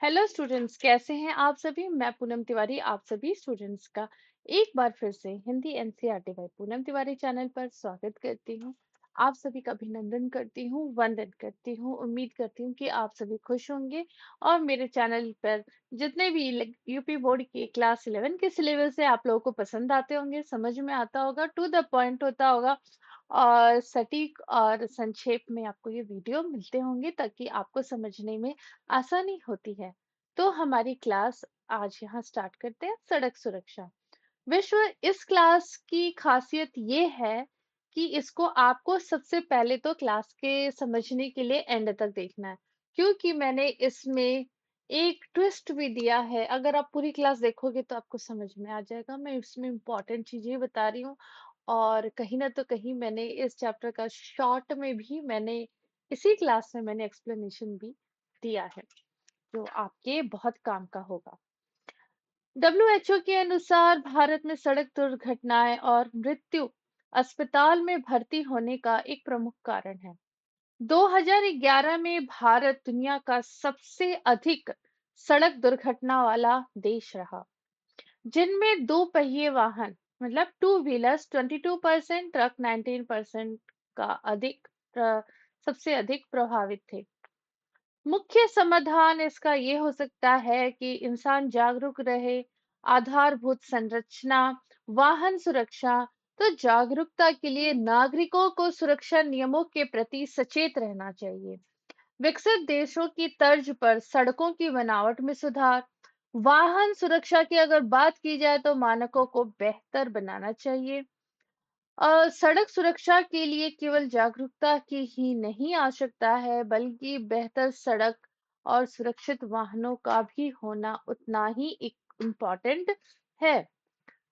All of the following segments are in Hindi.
हेलो स्टूडेंट्स, कैसे हैं आप सभी। मैं पूनम तिवारी आप सभी स्टूडेंट्स का एक बार फिर से Hindi NCERT by Poonam Tiwari channel पर स्वागत करती हूं। आप सभी का अभिनंदन करती हूं, वंदन करती हूं। उम्मीद करती हूं कि आप सभी खुश होंगे और मेरे चैनल पर जितने भी यूपी बोर्ड के क्लास 11 के सिलेबस है आप लोगों को पसंद आते होंगे, समझ में आता होगा, टू द पॉइंट होता होगा और सटीक और संक्षेप में आपको ये वीडियो मिलते होंगे ताकि आपको समझने में आसानी होती है। तो हमारी क्लास आज यहाँ स्टार्ट करते हैं, सड़क सुरक्षा विश्व। इस क्लास की खासियत ये है कि इसको आपको सबसे पहले तो क्लास के समझने के लिए एंड तक देखना है, क्योंकि मैंने इसमें एक ट्विस्ट भी दिया है। अगर आप पूरी क्लास देखोगे तो आपको समझ में आ जाएगा। मैं इसमें इम्पोर्टेंट चीजें बता रही हूँ और कहीं ना तो कहीं मैंने इस चैप्टर का शॉर्ट में भी मैंने इसी क्लास में मैंने एक्सप्लेनेशन भी दिया है जो आपके बहुत काम का होगा। डब्ल्यूएचओ के अनुसार भारत में सड़क दुर्घटनाएं और मृत्यु अस्पताल में भर्ती होने का एक प्रमुख कारण है। 2011 में भारत दुनिया का सबसे अधिक सड़क दुर्घटना वाला देश रहा, जिनमें दो पहिए वाहन मतलब टू व्हीलर्स 22%, ट्रक 19% का अधिक सबसे अधिक प्रभावित थे। मुख्य समाधान इसका ये हो सकता है कि इंसान जागरूक रहे। आधारभूत संरचना, वाहन सुरक्षा। तो जागरूकता के लिए नागरिकों को सुरक्षा नियमों के प्रति सचेत रहना चाहिए। विकसित देशों की तर्ज पर सड़कों की बनावट में सुधार। वाहन सुरक्षा की अगर बात की जाए तो मानकों को बेहतर बनाना चाहिए। सड़क सुरक्षा के लिए केवल जागरूकता की ही नहीं आवश्यकता है, बल्कि बेहतर सड़क और सुरक्षित वाहनों का भी होना उतना ही इम्पोर्टेंट है।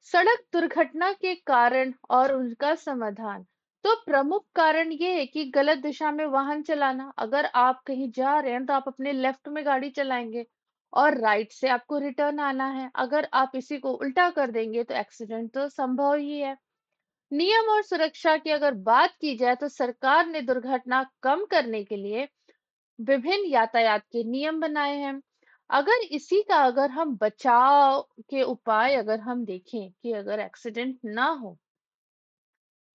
सड़क दुर्घटना के कारण और उनका समाधान। तो प्रमुख कारण ये है कि गलत दिशा में वाहन चलाना। अगर आप कहीं जा रहे हैं तो आप अपने लेफ्ट में गाड़ी चलाएंगे और राइट से आपको रिटर्न आना है। अगर आप इसी को उल्टा कर देंगे तो एक्सीडेंट तो संभव ही है। नियम और सुरक्षा की अगर बात की जाए तो सरकार ने दुर्घटना कम करने के लिए विभिन्न यातायात के नियम बनाए हैं। अगर हम बचाव के उपाय अगर हम देखें कि अगर एक्सीडेंट ना हो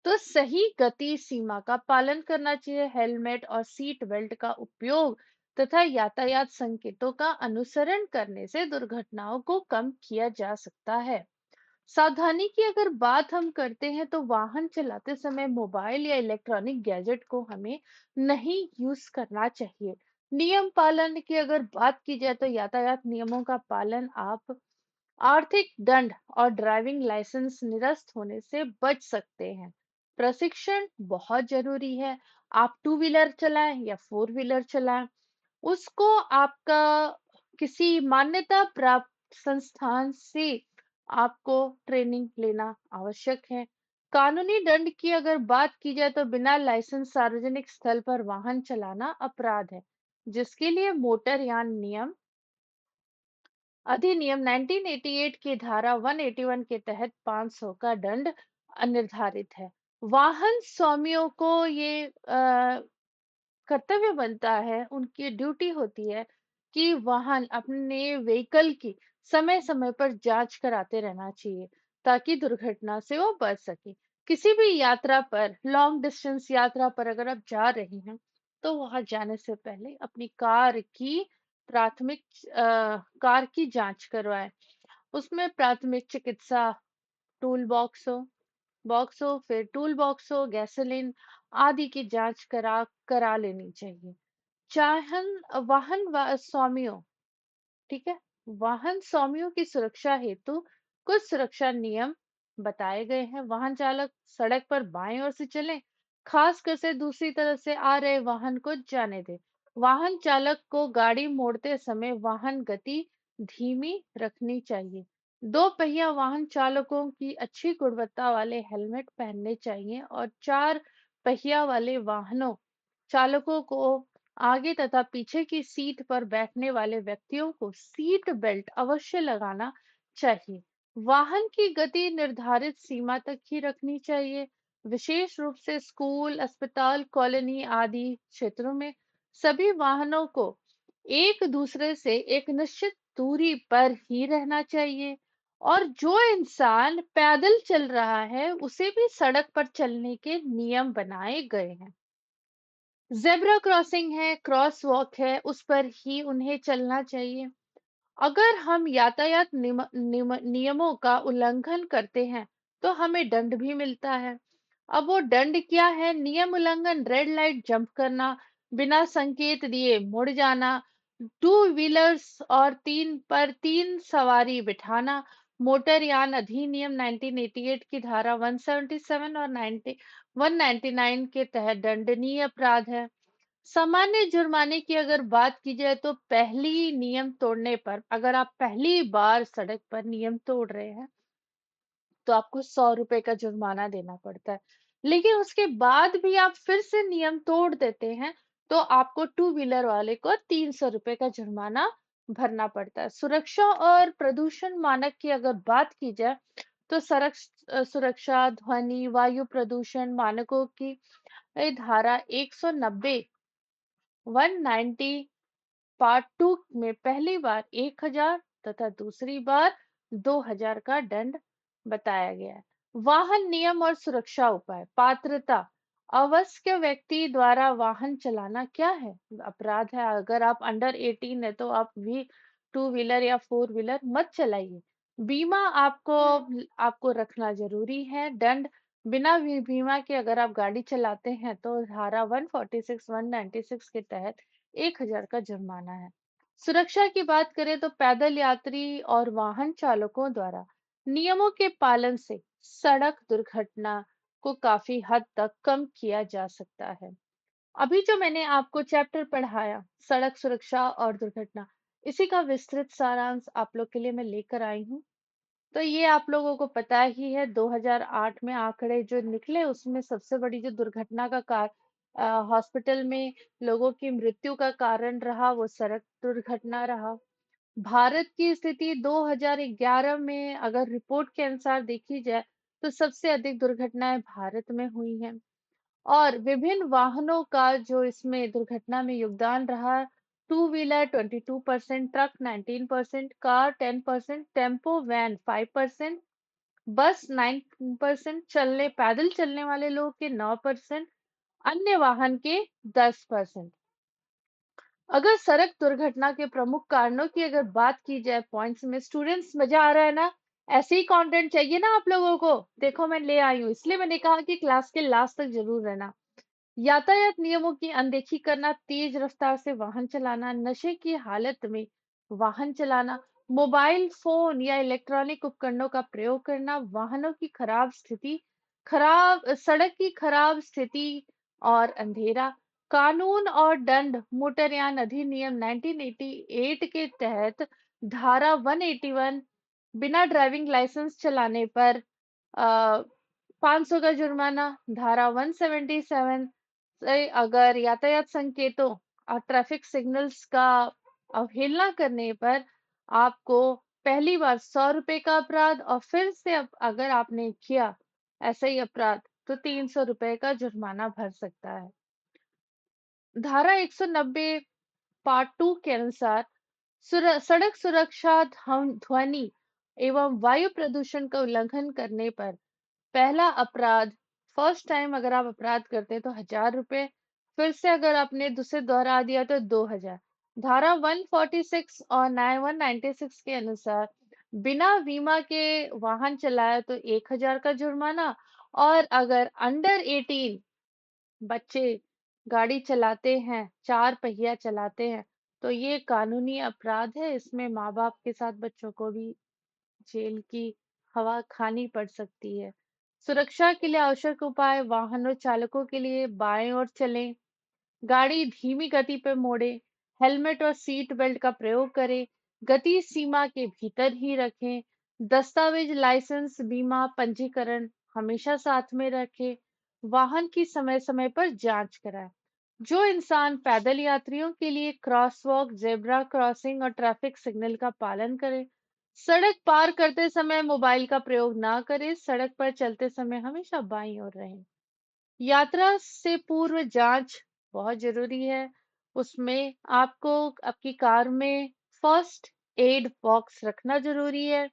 तो सही गति सीमा का पालन करना चाहिए, हेलमेट और सीट बेल्ट का उपयोग तथा यातायात संकेतों का अनुसरण करने से दुर्घटनाओं को कम किया जा सकता है। सावधानी की अगर बात हम करते हैं तो वाहन चलाते समय मोबाइल या इलेक्ट्रॉनिक गैजेट को हमें नहीं यूज करना चाहिए। नियम पालन की अगर बात की जाए तो यातायात नियमों का पालन आप आर्थिक दंड और ड्राइविंग लाइसेंस निरस्त होने से बच सकते हैं। प्रशिक्षण बहुत जरूरी है। आप टू व्हीलर चलाएं या फोर व्हीलर चलाएं, उसको आपका किसी मान्यता प्राप्त संस्थान से आपको ट्रेनिंग लेना आवश्यक है। कानूनी दंड की अगर बात की जाए तो बिना लाइसेंस सार्वजनिक स्थल पर वाहन चलाना अपराध है, जिसके लिए मोटर यान नियम अधिनियम 1988 की धारा 181 के तहत 500 का दंड निर्धारित है। वाहन स्वामियों को ये कर्तव्य बनता है, उनकी ड्यूटी होती है कि वाहन अपने व्हीकल की समय समय पर जांच कराते रहना चाहिए ताकि दुर्घटना से वो बच सके। किसी भी यात्रा पर, लॉन्ग डिस्टेंस यात्रा पर अगर आप जा रहे हैं तो वहां जाने से पहले अपनी प्राथमिक कार की जांच करवाएं। उसमें प्राथमिक चिकित्सा बॉक्स हो, फिर टूल बॉक्स हो, गैसोलीन आदि की जांच करा लेनी चाहिए। चाहन स्वामियों, ठीक है, वाहन स्वामियों की सुरक्षा हेतु कुछ सुरक्षा नियम बताए गए हैं। वाहन चालक सड़क पर बाएं ओर से चले, खासकर से दूसरी तरफ से आ रहे वाहन को जाने दे। वाहन चालक को गाड़ी मोड़ते समय वाहन गति धीमी रखनी चाहिए। दो पहिया वाहन चालकों की अच्छी गुणवत्ता वाले हेलमेट पहनने चाहिए और चार पहिया वाले वाहनों चालकों को आगे तथा पीछे की सीट पर बैठने वाले व्यक्तियों को सीट बेल्ट अवश्य लगाना चाहिए। वाहन की गति निर्धारित सीमा तक ही रखनी चाहिए। विशेष रूप से स्कूल, अस्पताल, कॉलोनी आदि क्षेत्रों में सभी वाहनों को एक दूसरे से एक निश्चित दूरी पर ही रहना चाहिए और जो इंसान पैदल चल रहा है उसे भी सड़क पर चलने के नियम बनाए गए हैं। जेब्रा क्रॉसिंग है, क्रॉस वॉक है, उस पर ही उन्हें चलना चाहिए। अगर हम यातायात नियमों का उल्लंघन करते हैं तो हमें दंड भी मिलता है। अब वो दंड क्या है? नियम उल्लंघन: रेड लाइट जंप करना, बिना संकेत दिए मुड़ जाना, टू व्हीलर्स और तीन सवारी बिठाना, मोटर यान अधिनियम 1988 की धारा 177 और 199 के तहत दंडनीय अपराध है। सामान्य जुर्माने की अगर बात की जाए तो पहली नियम तोड़ने पर, अगर आप पहली बार सड़क पर नियम तोड़ रहे हैं तो आपको 100 रुपए का जुर्माना देना पड़ता है। लेकिन उसके बाद भी आप फिर से नियम तोड़ देते हैं तो आपको टू व्हीलर वाले को 300 रुपए का जुर्माना भरना पड़ता है। सुरक्षा और प्रदूषण मानक की अगर बात की जाए तो सड़क सुरक्षा, ध्वनि, वायु प्रदूषण मानकों की धारा 190 190 पार्ट 2 में पहली बार 1000 तथा दूसरी बार 2000 का दंड बताया गया है। वाहन नियम और सुरक्षा उपाय: पात्रता: अवयस्क व्यक्ति द्वारा वाहन चलाना क्या है? अपराध है। अगर आप अंडर 18 है तो आप भी टू व्हीलर या फोर व्हीलर मत चलाइए। बीमा आपको आपको रखना जरूरी है। दंड: बिना बीमा के अगर आप गाड़ी चलाते हैं तो धारा 146 196 के तहत 1000 का जुर्माना है। सुरक्षा की बात करें तो पैदल यात्री और वाहन चालकों द्वारा नियमों के पालन से सड़क दुर्घटना को काफी हद तक कम किया जा सकता है। अभी जो मैंने आपको चैप्टर पढ़ाया, सड़क सुरक्षा और दुर्घटना, इसी का विस्तृत सारांश आप लोग के लिए मैं लेकर आई हूँ। तो ये आप लोगों को पता ही है, 2008 में आंकड़े जो निकले उसमें सबसे बड़ी जो दुर्घटना का हॉस्पिटल में लोगों की मृत्यु का कारण रहा वो सड़क दुर्घटना रहा। भारत की स्थिति 2011 में अगर रिपोर्ट के अनुसार देखी जाए तो सबसे अधिक दुर्घटनाएं भारत में हुई हैं। और विभिन्न वाहनों का जो इसमें दुर्घटना में योगदान रहा: two wheeler 22%, truck 19%, car 10%, tempo van 5%, bus 9%, पैदल चलने वाले लोग के 9%, अन्य वाहन के 10%। अगर सड़क दुर्घटना के प्रमुख कारणों की अगर बात की जाए पॉइंट्स में, स्टूडेंट्स मजा आ रहा है ना? ऐसे ही कंटेंट चाहिए ना आप लोगों को? देखो मैं ले आई हूँ, इसलिए मैंने कहा कि क्लास के लास्ट तक जरूर रहना। यातायात नियमों की अनदेखी करना, तेज रफ्तार से वाहन चलाना, नशे की हालत में वाहन चलाना, मोबाइल फोन या इलेक्ट्रॉनिक उपकरणों का प्रयोग करना, वाहनों की सड़क की खराब स्थिति और अंधेरा। कानून और दंड: मोटरयान अधिनियम 1988 के तहत धारा 181, बिना ड्राइविंग लाइसेंस चलाने पर 500 का जुर्माना। धारा 177 से अगर यातायात संकेतों और ट्रैफिक सिग्नल्स का अवहेलना करने पर आपको पहली बार 100 रुपए का अपराध, और फिर से अगर आपने किया ऐसा ही अपराध तो 300 रुपए का जुर्माना भर सकता है। धारा 190 पार्ट 2 के अनुसार सड़क सुरक्षा, ध्वनि एवं वायु प्रदूषण का उल्लंघन करने पर पहला अपराध, फर्स्ट टाइम अगर आप अपराध करते हैं तो 1000 रुपए, फिर से अगर आपने दूसरे दोहरा दिया तो 2000। धारा 146 और 196 के अनुसार बिना बीमा के वाहन चलाया तो 1000 का जुर्माना, और अगर अंडर 18 बच्चे गाड़ी चलाते हैं, चार पहिया चलाते हैं, तो ये कानूनी अपराध है। इसमें माँ बाप के साथ बच्चों को भी जेल की हवा खानी पड़ सकती है। सुरक्षा के लिए आवश्यक उपाय: वाहनों चालकों के लिए बाएं ओर चलें, गाड़ी धीमी गति पर मोड़ें, हेलमेट और सीट बेल्ट का प्रयोग करें, गति सीमा के भीतर ही रखें, दस्तावेज, लाइसेंस, बीमा, पंजीकरण हमेशा साथ में रखें, वाहन की समय समय पर जांच कराएं। जो इंसान पैदल यात्रियों के लिए क्रॉसवॉक, जेब्रा क्रॉसिंग और ट्रैफिक सिग्नल का पालन करे, सड़क पार करते समय मोबाइल का प्रयोग ना करें, सड़क पर चलते समय हमेशा बाईं ओर रहें। यात्रा से पूर्व जांच बहुत जरूरी है। उसमें आपको आपकी कार में फर्स्ट एड बॉक्स रखना ज़रूरी है।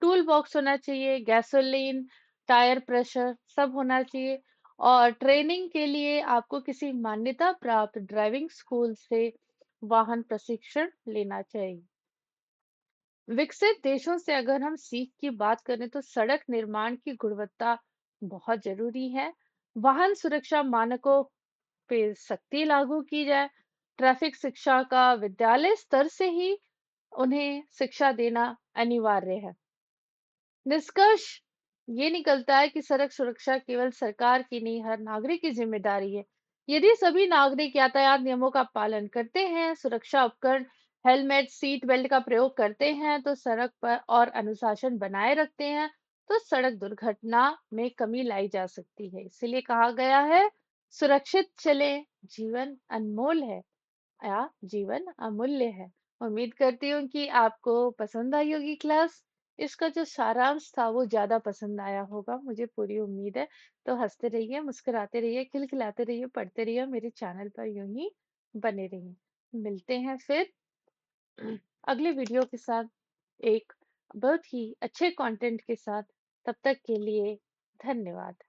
टूल बॉक्स होना चाहिए, गैसोलीन, टायर प्रेशर सब होना चाहिए और ट्रेनिंग के लिए आपको किसी मान्यता प्राप्त ड्राइविंग स्कूल से वाहन प्रशिक्षण लेना चाहिए। विकसित देशों से अगर हम सीख की बात करें तो सड़क निर्माण की गुणवत्ता बहुत जरूरी है। वाहन सुरक्षा मानकों पे सख्ती लागू की जाए। ट्रैफिक शिक्षा का विद्यालय स्तर से ही उन्हें शिक्षा देना अनिवार्य है। निष्कर्ष ये निकलता है कि सड़क सुरक्षा केवल सरकार की नहीं, हर नागरिक की जिम्मेदारी है। यदि सभी नागरिक यातायात नियमों का पालन करते हैं, सुरक्षा उपकरण, हेलमेट, सीट बेल्ट का प्रयोग करते हैं, तो सड़क पर और अनुशासन बनाए रखते हैं, तो सड़क दुर्घटना में कमी लाई जा सकती है। इसीलिए कहा गया है, सुरक्षित चले, जीवन अनमोल है या जीवन अमूल्य है। उम्मीद करती हूँ कि आपको पसंद आई होगी क्लास। इसका जो सारांश था वो ज़्यादा पसंद आया होगा, मुझे पूरी उम्मीद है। तो हँसते रहिए, मुस्कुराते रहिए, खिलखिलाते रहिए, पढ़ते रहिए, मेरे चैनल पर यूँ ही बने रहिए। मिलते हैं फिर अगले वीडियो के साथ एक बहुत ही अच्छे कंटेंट के साथ। तब तक के लिए धन्यवाद।